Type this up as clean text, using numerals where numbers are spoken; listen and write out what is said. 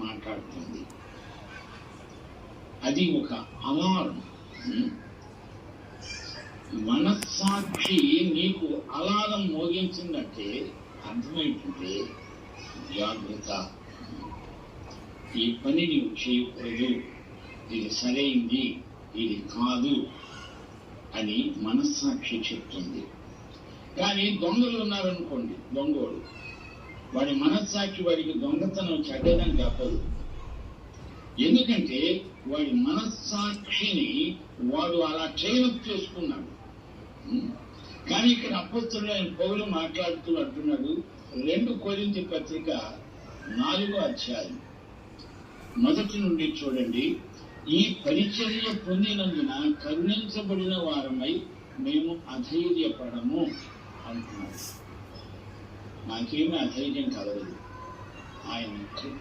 మాట్లాడుతుంది. అది ఒక అలారం. మనస్సాక్షి నీకు అలారం మోగించిందంటే అర్థమైందంటే జాగ్రత్త, ఈ పని నీవు చేయకూడదు, ఇది సరైంది, ఇది కాదు అని మనస్సాక్షి చెప్తుంది. కానీ దొంగలు ఉన్నారనుకోండి, దొంగోడు వాడి మనస్సాక్షి వాడికి దొంగతనం చెడ్డదని చెప్పదు. ఎందుకంటే వాడి మనస్సాక్షిని వాడు అలా ట్రైనప్ చేసుకున్నాడు. కానీ ఇక్కడ అపొస్తలుడైన పౌలు మాట్లాడుతూ అంటున్నాడు, 2 కొరింథీ పత్రిక 4వ అధ్యాయం 1 నుండి చూడండి. ఈ పరిచర్య పొందినందున కరుణించబడిన వారమై మేము అధైర్యపడము అంటున్నాడు. నాకేమీ అధైర్యం కలగదు, ఆయన కృప